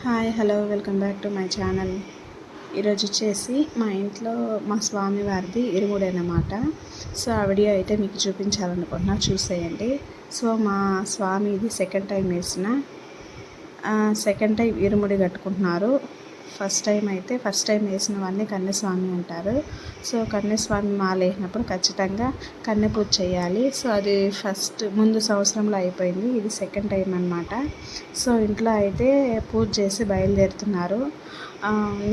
Hi hello welcome back to my channel. ఈరోజు వచ్చేసి మా ఇంట్లో మా స్వామి వారిది ఇరుముడి అన్నమాట. సో ఆ వీడియో అయితే మీకు చూపించాలనుకుంటున్నా, చూసేయండి. సో మా స్వామి ఇది సెకండ్ టైం ఇరుముడి కట్టుకుంటున్నారు. ఫస్ట్ టైం వేసినవన్నీ కన్యస్వామి అంటారు. సో కన్యస్వామి మాల వేసినప్పుడు ఖచ్చితంగా కన్య పూజ చేయాలి. సో అది ముందు సంవత్సరంలో అయిపోయింది, ఇది సెకండ్ టైం అన్నమాట. సో ఇంట్లో అయితే పూజ చేసి బయలుదేరుతున్నారు.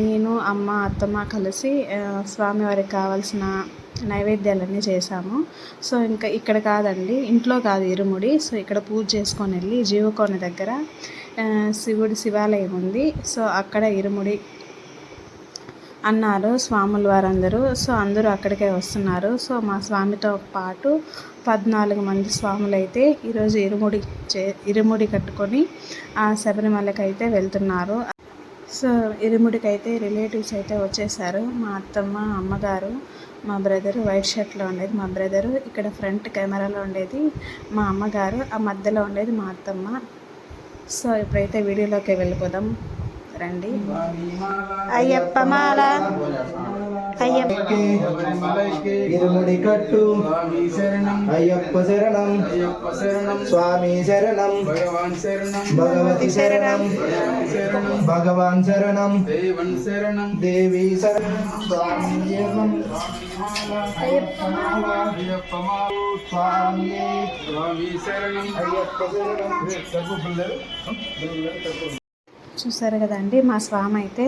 నేను అమ్మ అత్తమ్మ కలిసి స్వామివారికి కావాల్సిన నైవేద్యాలన్నీ చేశాము. సో ఇంకా ఇక్కడ కాదండి, ఇంట్లో కాదు ఇరుముడి. సో ఇక్కడ పూజ చేసుకొని వెళ్ళి జీవకోన దగ్గర శివాలయం ఉంది. సో అక్కడ ఇరుముడి అన్నారు స్వాముల వారందరూ. సో అందరూ అక్కడికే వస్తున్నారు. సో మా స్వామితో పాటు 14 మంది స్వాములు అయితే ఈరోజు ఇరుముడి కట్టుకొని ఆ శబరిమలకి అయితే వెళ్తున్నారు. సో ఇరుముడికి అయితే రిలేటివ్స్ అయితే వచ్చేసారు. మా అత్తమ్మ, అమ్మగారు, మా బ్రదరు, వైట్ షర్ట్లో ఉండేది మా బ్రదరు, ఇక్కడ ఫ్రంట్ కెమెరాలో ఉండేది మా అమ్మగారు, ఆ మధ్యలో ఉండేది మా అత్తమ్మ. సో ఇప్పుడైతే వీడియోలోకి వెళ్ళిపోదాం రండి. అయ్యప్ప మాల ఇరుముడి కట్టు అయ్యప్ప శరణం, స్వామి శరణం, భగవతి శరణం, భగవాన్ శరణం, దేవి శరణం, స్వామి శరణం, అయ్యప్ప శరణం. చూసారు కదండి, మా స్వామి అయితే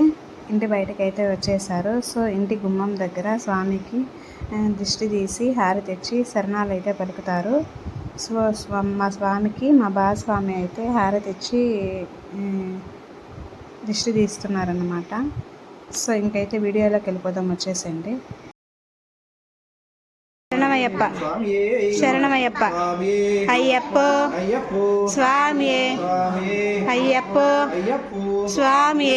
ఇంటి బయటకు అయితే వచ్చేసారు. సో ఇంటి గుమ్మం దగ్గర స్వామికి దిష్టి తీసి హారతి తెచ్చి శరణాలు అయితే పలుకుతారు. సో మా స్వామికి మా స్వామి అయితే హారతి తెచ్చి దిష్టి తీస్తున్నారన్నమాట. సో ఇంకైతే వీడియోలోకి వెళ్ళిపోదాం, వచ్చేసండి. శరణమయ్యప్ప, శరణమయ్యప్ప, అయ్యప్ప స్వామి, అయ్యప్ప స్వామి,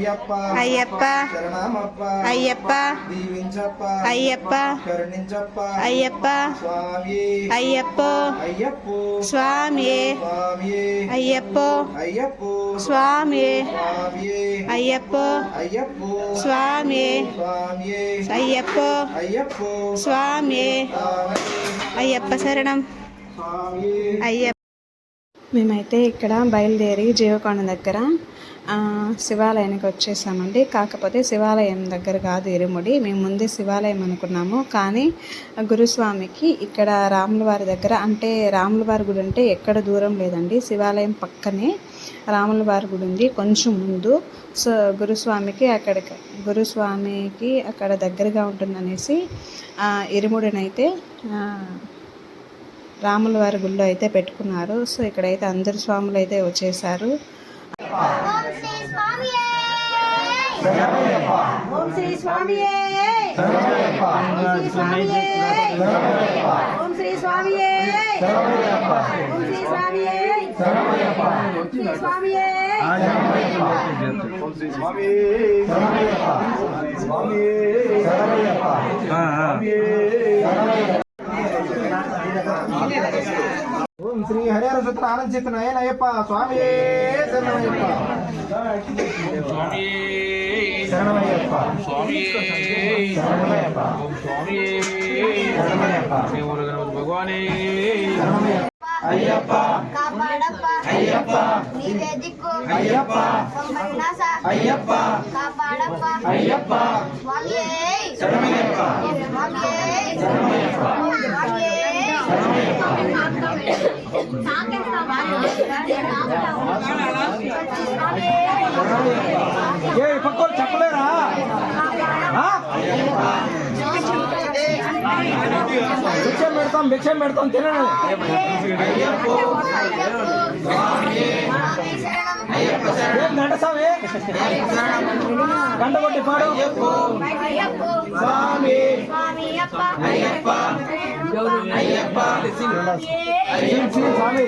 అయ్యప్ప అయ్యప్ప అయ్యప్ప అయ్యప్ప అయ్యప్ప స్వామి, అయ్యప్ప స్వామి, అయ్యప్ప స్వామి, అయ్యప్ప స్వామి, అయ్యప్ప శరణం, అయ్యప్ప. మేమైతే ఇక్కడ బయలుదేరి జీవకోణ దగ్గర శివాలయానికి వచ్చేసామండి. కాకపోతే శివాలయం దగ్గర కాదు ఇరుముడి, మేము ముందే శివాలయం అనుకున్నాము. కానీ గురుస్వామికి ఇక్కడ రాములవారి దగ్గర, అంటే రాములవారి గుడి అంటే ఎక్కడ దూరం లేదండి, శివాలయం పక్కనే రాములవారి గుడి ఉంది కొంచెం ముందు. సో గురుస్వామికి అక్కడ దగ్గరగా ఉంటుందనేసి ఇరుముడినైతే రాములవారి గుడిలో అయితే పెట్టుకున్నారు. సో ఇక్కడైతే అందరు స్వాములు అయితే వచ్చేసారు. ఓం శ్రీ స్వామి, ఓం శ్రీ స్వామి, ఓం శ్రీ స్వామి, ఓం శ్రీ స్వామి, ఓం శ్రీ స్వామి, ఓం శ్రీ హరిహర సుత్ర ఆనంద చిత్త నయనయ్యప్ప స్వామి శరణమయ్యప్ప, శరణమయ్యప్ప, శరణమయ్యప్ప, భగవానే అయ్యప్ప, కాపాడప్ప, అయ్యప్ప, నీవే దిక్కు, అయ్యప్ప, సంబరినాస, అయ్యప్ప, కాపాడప్ప, అయ్యప్ప, స్వామియే శరణమయ్యప్ప, స్వామియే శరణమయ్యప్ప, స్వామియే ఏ పక్కోళ్ళు చెప్పలేరా? భిక్షం పెడతాం తినండి. గంట స్వామి, గంట కొట్టి పాడు. స్వామి అయ్యప్ప, అయ్యప్ప, స్వామి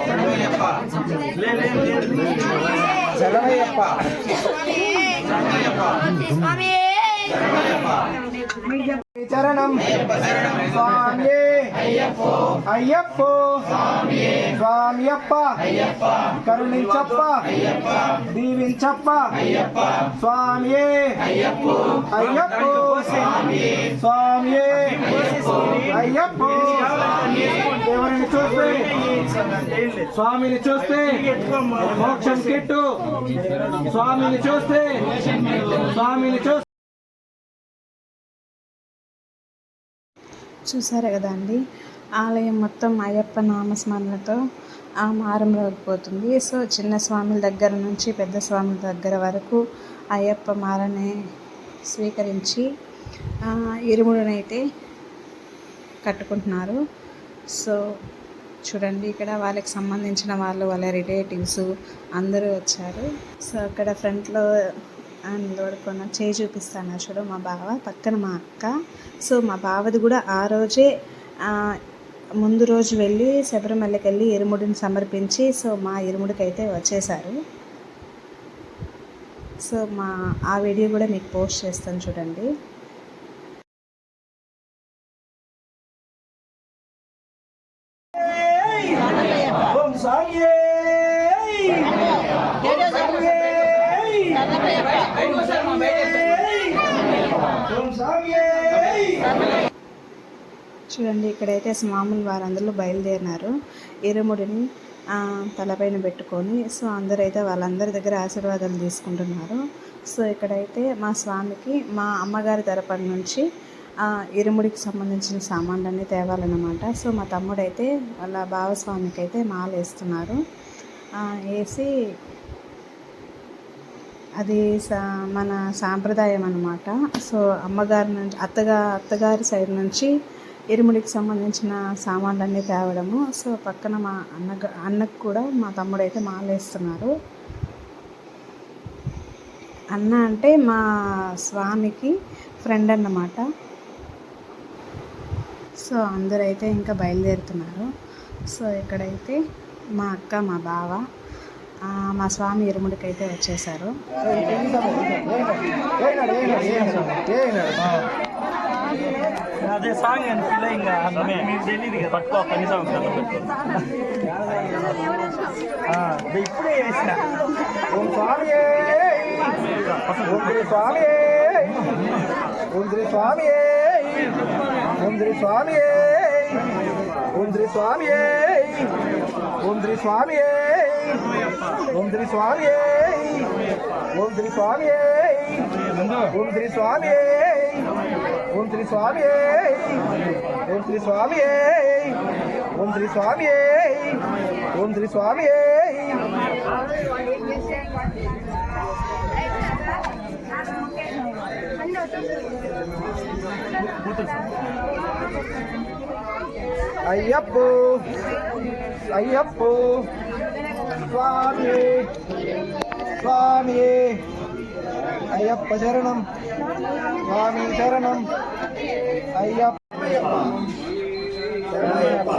శరణమయ్యప్ప, శరణమయ్యప్ప, స్వామియే చరణం స్వామియే అయ్యప్పో స్వామియప్ప కరుణించప్ప దీవించప్ప స్వామియే అయ్యప్పో స్వామియే అయ్యప్పో ఎవరిని చూస్తే స్వామిని చూస్తే మోక్షం కిట్టు స్వామిని చూస్తే చూసారు కదండి, ఆలయం మొత్తం అయ్యప్ప నామస్మరణతో మారంలోకిపోతుంది. సో చిన్న స్వాముల దగ్గర నుంచి పెద్ద స్వాముల దగ్గర వరకు అయ్యప్ప మాలని స్వీకరించి ఇరుముడినైతే కట్టుకుంటున్నారు. సో చూడండి, ఇక్కడ వాళ్ళకి సంబంధించిన వాళ్ళ రిలేటివ్స్ అందరూ వచ్చారు. సో అక్కడ ఫ్రంట్లో నిలబడుకున్న చేయి చూపిస్తాను చూడు మా బావ, పక్కన మా అక్క. సో మా బావది కూడా ఆ రోజే ముందు రోజు వెళ్ళి శబరిమలకి వెళ్ళి ఇరుముడిని సమర్పించి సో మా ఇరుముడికి అయితే వచ్చేసారు. సో ఆ వీడియో కూడా మీకు పోస్ట్ చేస్తాను చూడండి. చూడండి, ఇక్కడైతే స్వాములు వారందరూ బయలుదేరినారు ఇరుముడిని తలపైన పెట్టుకొని. సో అందరూ అయితే వాళ్ళందరి దగ్గర ఆశీర్వాదాలు తీసుకుంటున్నారు. సో ఇక్కడైతే మా స్వామికి మా అమ్మగారి తరపున నుంచి ఇరుముడికి సంబంధించిన సామాన్లన్నీ తేవాలన్నమాట. సో మా తమ్ముడైతే వాళ్ళ భావస్వామికి అయితే మాల వేస్తున్నారు. వేసి అది మన సాంప్రదాయం అన్నమాట. సో అమ్మగారి నుంచి అత్తగారి సైడ్ నుంచి ఇరుముడికి సంబంధించిన సామాన్లన్నీ తేవడము. సో పక్కన మా అన్నకు కూడా మా తమ్ముడైతే మాలేస్తున్నారు. అన్న అంటే మా స్వామికి ఫ్రెండ్ అన్నమాట. సో అందరైతే ఇంకా బయలుదేరుతున్నారు. సో ఇక్కడైతే మా అక్క మా బావ మా స్వామి ఇరుముడికి అయితే వచ్చేసారు. అదే సాంగ్ అని ఫీల్ ఇంకా అందమే మీకు తెలియదు కదా, పట్టుకో పని సాంగ్ ఇప్పుడే వేసిన ఓం స్వామియే ఓం శ్రీ స్వామియే ఓం శ్రీ స్వామియే ఓం శ్రీ స్వామియే ఓం శ్రీ స్వామియే ఓం శ్రీ స్వామియే ఓం శ్రీ స్వామియే ఓం శ్రీ స్వామియే ఓం శ్రీ స్వామియే ఓం శ్రీ స్వామియే ఓం శ్రీ స్వామియే ఓం శ్రీ స్వామియే ఓం శ్రీ స్వామియే అయ్యప్పో అయ్యప్పో స్వామియే స్వామియే అయ్యప్ప శరణం స్వామి శరణం అయ్యప్ప శరణయ్యప్ప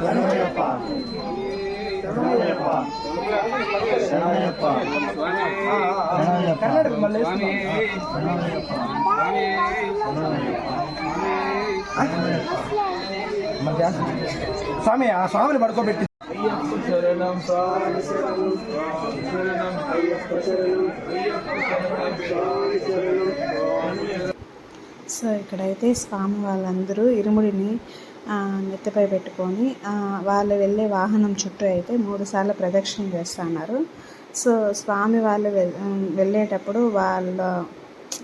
శరణయ్యప్ప శరణయ్యప్ప శరణయ్యప్ప కర్ణాటక మళ్ళీ స్వామి ఆ స్వామిని పడుకోబెట్టి శరణం స్వామి శరణం శరణం అయ్యప్ప శరణం సో ఇక్కడైతే స్వామి వాళ్ళందరూ ఇరుముడిని నెత్తిపై పెట్టుకొని వాళ్ళు వెళ్ళే వాహనం చుట్టూ అయితే 3 సార్లు ప్రదక్షిణ చేస్తున్నారు. సో స్వామి వాళ్ళు వెళ్ళేటప్పుడు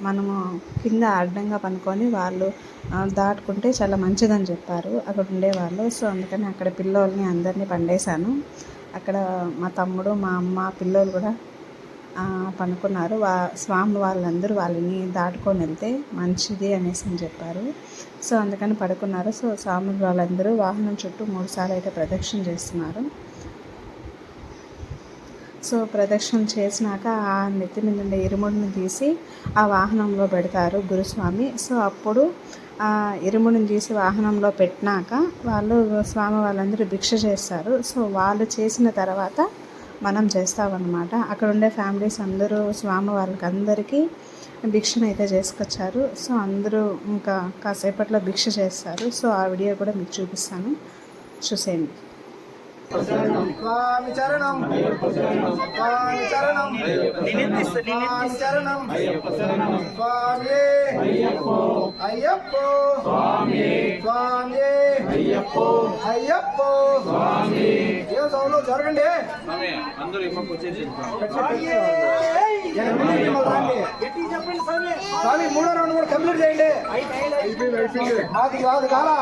మనము కింద అడ్డంగా పనుకొని వాళ్ళు దాటుకుంటే చాలా మంచిదని చెప్పారు అక్కడ ఉండేవాళ్ళు. సో అందుకని అక్కడ పిల్లోల్ని అందరినీ పండేశాను. అక్కడ మా తమ్ముడు మా అమ్మ పిల్లోలు కూడా పనుకున్నారు. స్వామి వాళ్ళందరూ వాళ్ళని దాటుకొని వెళ్తే మంచిది అనేసి అని చెప్పారు. సో అందుకని పడుకున్నారు. సో స్వామి వాళ్ళందరూ వాహనం చుట్టూ 3 సార్లు అయితే ప్రదక్షిణ చేస్తున్నారు. సో ప్రదక్షిణ చేసినాక ఆ నెత్తి మీద ఉండే ఇరుముడిని తీసి ఆ వాహనంలో పెడతారు గురుస్వామి. సో అప్పుడు ఆ ఇరుముడిని తీసి వాహనంలో పెట్టినాక వాళ్ళు స్వామి వాళ్ళందరూ భిక్ష చేస్తారు. సో వాళ్ళు చేసిన తర్వాత మనం చేస్తామన్నమాట. అక్కడ ఉండే ఫ్యామిలీస్ అందరూ స్వామి వాళ్ళకి అందరికీ భిక్షను అయితే చేసుకొచ్చారు. సో అందరూ ఇంకా కాసేపట్లో భిక్ష చేస్తారు. సో ఆ వీడియో కూడా మీకు చూపిస్తాను, చూసేయండి. స్వామి చరణం స్వామి చరణం స్వామి చరణం స్వామి అయ్యప్పో స్వామి అయ్యప్పో అయ్యప్పో స్వామి ఏ సౌండ్ జరగండి అందరూ ఇమ్మకు వచ్చేసి స్వామి 3వ రౌండ్ కూడా కంప్లీట్ చేయండి. అది కాదు కాలా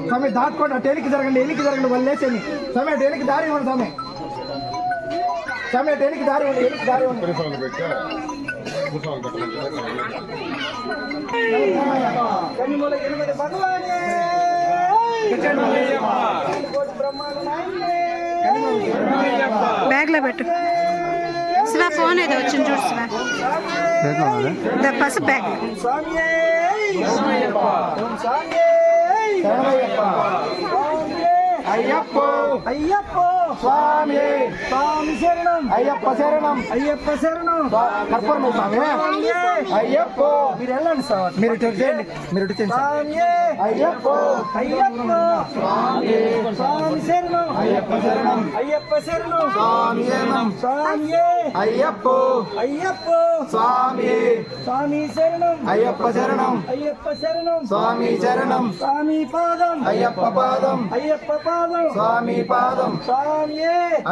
స్వామి దాటుకోండి, అటు ఎలికి జరగండి, ఎలికి జరగండి, వాళ్ళు లేచండి. స్వామి అటు ఎలికి దారి ఇవ్వండి. స్వామి స్వామి అటు ఎలికి దారి ఇవ్వండి, ఎలికి దారి ఇవ్వండి. కన్నిమూల 8 భగవానే బ్యాగ్లో పెట్టు శివ, ఫోన్ ఏదో వచ్చింది చూడు శివ, పసు బ్యాగ్. అయ్యప్పో అయ్యప్పో స్వామి స్వామి శరణం అయ్యప్ప శరణం అయ్యప్ప శరణం కర్పూరం స్వామి అయ్యప్పో మీరు వెళ్ళండి సార్, మీరు ఇటు చేయండి, మీరు ఇటు చేయండి స్వామి అయ్యప్పో అయ్యప్పో స్వామి స్వామి శరణం అయ్యప్ప శరణం అయ్యప్ప శరణం స్వామి శరణం స్వామి అయ్యప్పో అయ్యప్పో స్వామి స్వామి శరణం అయ్యప్ప శరణం అయ్యప్ప శరణం స్వామి శరణం స్వామి పాదం అయ్యప్ప పాదం అయ్యప్ప పాదం స్వామి పాదం స్వామి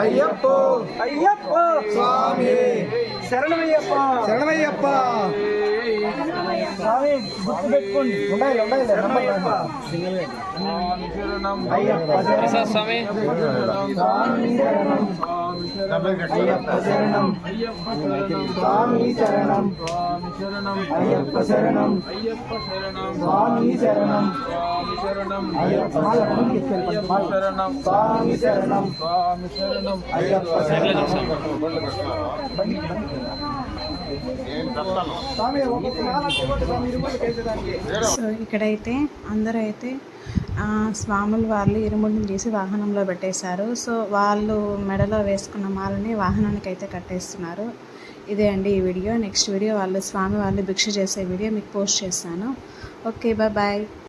అయ్యప్పో అయ్యప్పో స్వామి శరణమయ్యప్ప శరణమయ్యప్ప స్వామి గుర్తు పెట్టుకోండి, ఉండాలి ఉండాలి అయ్యప్ప శరణం అయ్యప్ప శరణం స్వామి శరణం అయ్యప్ప శరణం స్వామి శరణం అయ్యప్ప శరణం స్వామి శరణం అయ్యప్ప శరణం. సో ఇక్కడైతే అందరూ అయితే స్వాములు వాళ్ళు ఇరుముడిని తీసి వాహనంలో పెట్టేశారు. సో వాళ్ళు మెడలో వేసుకున్న మాలని వాహనానికి అయితే కట్టేస్తున్నారు. ఇదే అండి ఈ వీడియో. నెక్స్ట్ వీడియో వాళ్ళు స్వామి వాళ్ళు భిక్ష చేసే వీడియో మీకు పోస్ట్ చేస్తాను. Okay, bye.